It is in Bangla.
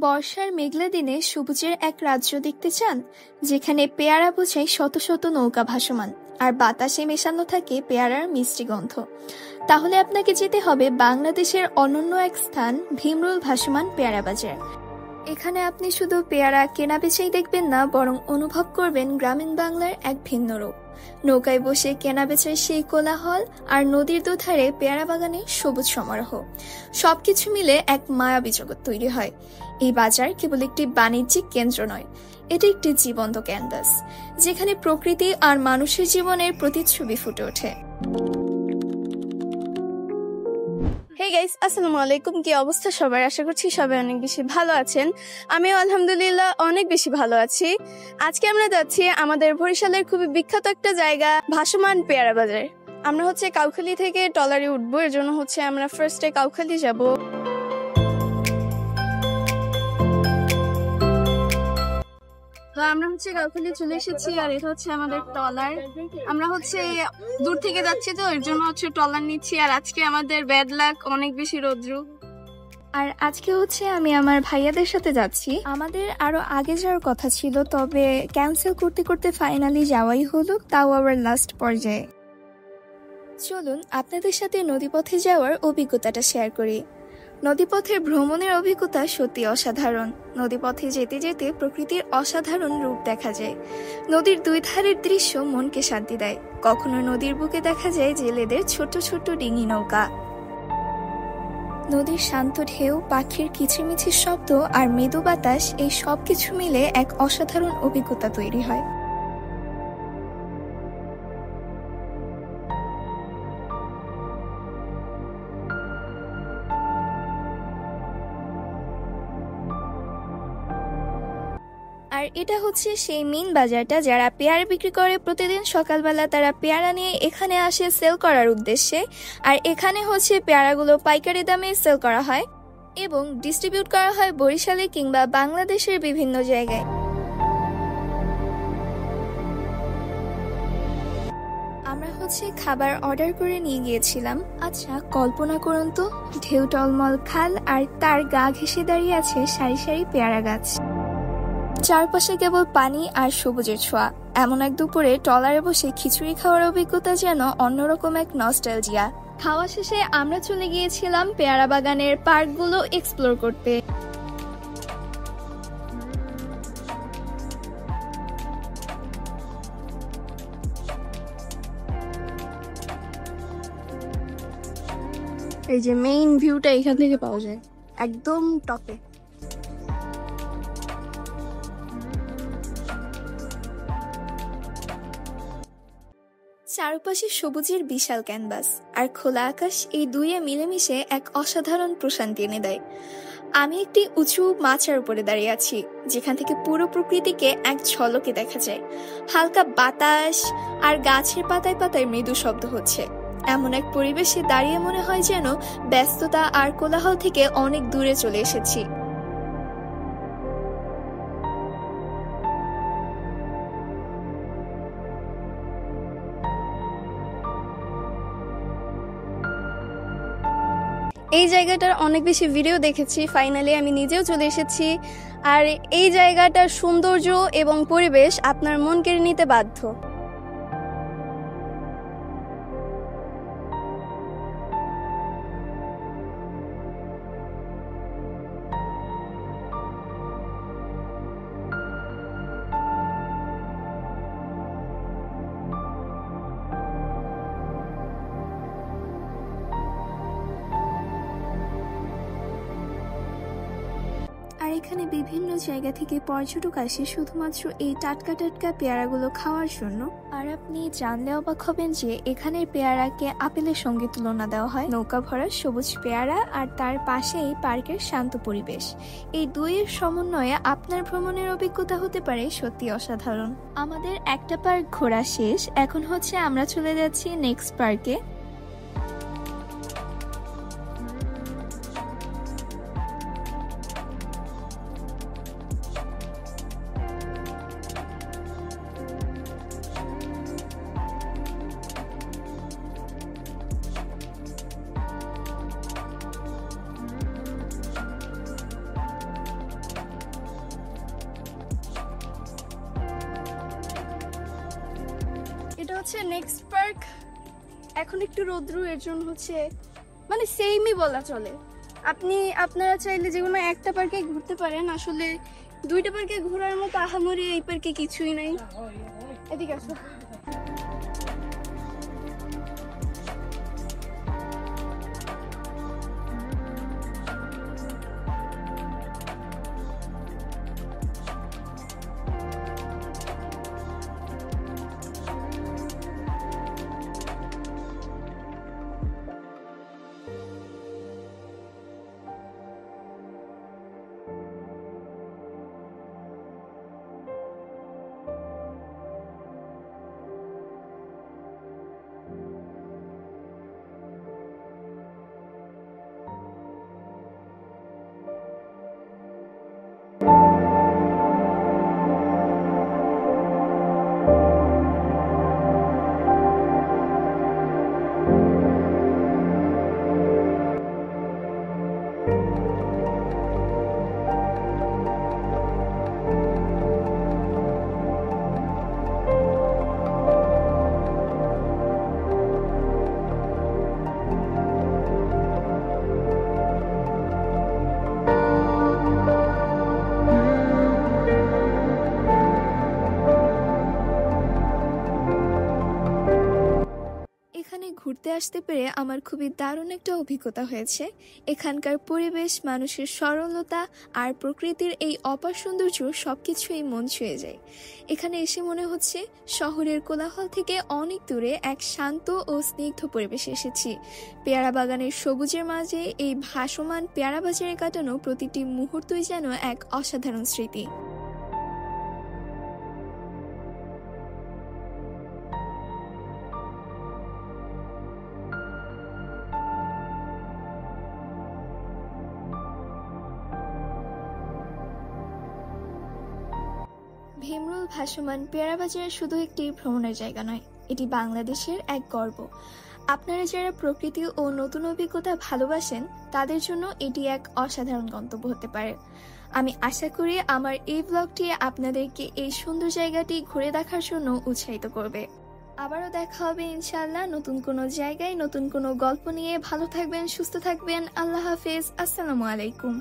বর্ষার মেঘলা দিনে সবুজের এক রাজ্য দেখতে চান, যেখানে পেয়ারা বোঝাই শত শত নৌকা ভাসমান আর বাতাসে মেশানো থাকে পেয়ারার মিষ্টি গন্ধ। তাহলে আপনাকে যেতে হবে বাংলাদেশের অনন্য এক স্থান, ভীমরুল ভাসমান পেয়ারা বাজার। এখানে আপনি শুধু পেয়ারা কেনা বেচেই দেখবেন না, বরং অনুভব করবেন গ্রামীণ বাংলার এক ভিন্ন রূপ। নৌকায় বসে কেনা বেচার সেই কোলাহল আর নদীর দুধারে পেয়ারা বাগানে সবুজ সমারোহ, সবকিছু মিলে এক মায়াবী জগৎ তৈরি হয়। এই বাজার কেবল একটি বাণিজ্যিক কেন্দ্র নয়, এটি একটি জীবন্ত ক্যানভাস, যেখানে প্রকৃতি আর মানুষের জীবনের প্রতিচ্ছবি ফুটে ওঠে। হেই গাইস, আসসালামু আলাইকুম। কি অবস্থা সবার? আশা করছি সবাই অনেক বেশি ভালো আছেন। আমিও আলহামদুলিল্লাহ অনেক বেশি ভালো আছি। আজকে আমরা যাচ্ছি আমাদের বরিশালের খুবই বিখ্যাত একটা জায়গা, ভাসমান পেয়ারা বাজার। আমরা কাউখালী থেকে ট্রলারে উঠবো, এর জন্য আমরা ফার্স্টে কাউখালী যাব। তো আমরা কাউখালী চলে এসেছি, আর এটা আমাদের ট্রলার। আমরা দূর থেকে যাচ্ছি, তো এর জন্য ট্রলার নিচ্ছি। আর আজকে আমাদের ব্যাড লাক, অনেক বেশি রৌদ্র। আর আজকে আমি আমার ভাইয়াদের সাথে যাচ্ছি। আমাদের আরো আগে যাওয়ার কথা ছিল, তবে ক্যান্সেল করতে করতে ফাইনালি যাওয়াই হলো, তাও আবার লাস্ট পর্যায়ে। চলুন আপনাদের সাথে নদীপথে যাওয়ার অভিজ্ঞতাটা শেয়ার করি। নদীপথের ভ্রমণের অভিজ্ঞতা সত্যি অসাধারণ। নদীপথে যেতে যেতে প্রকৃতির অসাধারণ রূপ দেখা যায়। নদীর দুই ধারের দৃশ্য মনকে শান্তি দেয়। কখনো নদীর বুকে দেখা যায় জেলেদের ছোট ছোট ডিঙি নৌকা। নদীর শান্ত ঢেউ, পাখির কিচিরমিচির শব্দ আর মৃদু বাতাস, এই সবকিছু মিলে এক অসাধারণ অভিজ্ঞতা তৈরি হয়। আর এটা সেই মেইন বাজারটা, যারা পেয়ারা বিক্রি করে প্রতিদিন সকালবেলা তারা পেয়ারা নিয়ে এখানে আসে সেল করার উদ্দেশ্যে। আর এখানে পেয়ারাগুলো পাইকারি দামে সেল করা হয় এবং ডিস্ট্রিবিউট করা হয় বরিশালে কিংবা বাংলাদেশের বিভিন্ন জায়গায়। আমরা খাবার অর্ডার করে নিয়ে গিয়েছিলাম। আচ্ছা, কল্পনা করুন তো, ঢেউ টলমল খাল আর তার গা ঘেঁষে দাঁড়িয়ে আছে সারি সারি পেয়ারা গাছ। চারপাশে কেবল পানি আর সবুজের ছোঁয়া। এমন এক দুপুরে ট্রলারে বসে খিচুড়ি খাওয়ার অভিজ্ঞতা যেন অন্যরকম এক নস্টালজিয়া। খাওয়া শেষে আমরা চলে গিয়েছিলাম পেয়ারা বাগানের পার্কগুলো এক্সপ্লোর করতে। এই যে মেইন ভিউটা এখান থেকে পাওয়া যায়, একদম টপে। চারপাশে সবুজের বিশাল ক্যানভাস আর খোলা আকাশ, এই দুইয়ে মিলেমিশে এক অসাধারণ প্রশান্তি এনে দেয়। আমি একটি উঁচু মাচার উপরে দাঁড়িয়ে আছি, যেখান থেকে পুরো প্রকৃতিকে এক ঝলকে দেখা যায়। হালকা বাতাস আর গাছের পাতায় পাতায় মৃদু শব্দ হচ্ছে। এমন এক পরিবেশে দাঁড়িয়ে মনে হয় যেন ব্যস্ততা আর কোলাহল থেকে অনেক দূরে চলে এসেছি। এই জায়গাটার অনেক বেশি ভিডিও দেখেছি, ফাইনালি আমি নিজেও চলে এসেছি। আর এই জায়গাটার সৌন্দর্য এবং পরিবেশ আপনার মন কেড়ে নিতে বাধ্য। আর এখানে বিভিন্ন জায়গা থেকে পর্যটক আসে শুধুমাত্র এই টাটকা টাটকা পেয়ারাগুলো খাওয়ার জন্য। আর আপনি জানলে অবাক হবেন যে এখানের পেয়ারাকে আপেলের সঙ্গে তুলনা দেওয়া হয়। নৌকা ভরা সবুজ পেয়ারা আর তার পাশেই পার্কের শান্ত পরিবেশ, এই দুইয়ের সমন্বয়ে আপনার ভ্রমণের অভিজ্ঞতা হতে পারে সত্যি অসাধারণ। আমাদের একটা পার্ক ঘোরা শেষ, এখন আমরা চলে যাচ্ছি নেক্সট পার্কে। হচ্ছে নেক্সট পার্ক। এখন একটু রৌদ্র, এর জন্য হচ্ছে মানে সেমই বলা চলে। আপনারা চাইলে যে কোনো একটা পার্কে ঘুরতে পারেন, আসলে দুইটা পার্কে ঘোরার মতো আহামরি এই পার্কে কিছুই নাই। এদিকে আসো। এখানে ঘুরতে আসতে পেরে আমার খুবই দারুণ একটা অভিজ্ঞতা হয়েছে। এখানকার পরিবেশ, মানুষের সরলতা আর প্রকৃতির এই অপার সৌন্দর্য সবকিছুই মন ছুঁয়ে যায়। এখানে এসে মনে হচ্ছে শহরের কোলাহল থেকে অনেক দূরে এক শান্ত ও স্নিগ্ধ পরিবেশে এসেছি। পেয়ারা বাগানের সবুজের মাঝে এই ভাসমান পেয়ারা বাজারে কাটানো প্রতিটি মুহূর্তই যেন এক অসাধারণ স্মৃতি। ভীমরুল ভাসমান পেয়ারা বাজার শুধু একটি ভ্রমণের জায়গা নয়, এটি বাংলাদেশের এক গর্ব। আপনারা যারা প্রকৃতি ও নতুন অভিজ্ঞতা ভালোবাসেন তাদের জন্য এটি এক অসাধারণ গন্তব্য হতে পারে। আমি আশা করি আমার এই ব্লগটি আপনাদেরকে এই সুন্দর জায়গাটি ঘুরে দেখার জন্য উৎসাহিত করবে। আবারও দেখা হবে ইনশাআল্লাহ নতুন কোনো জায়গায় নতুন কোনো গল্প নিয়ে। ভালো থাকবেন, সুস্থ থাকবেন। আল্লাহ হাফেজ। আসসালামু আলাইকুম।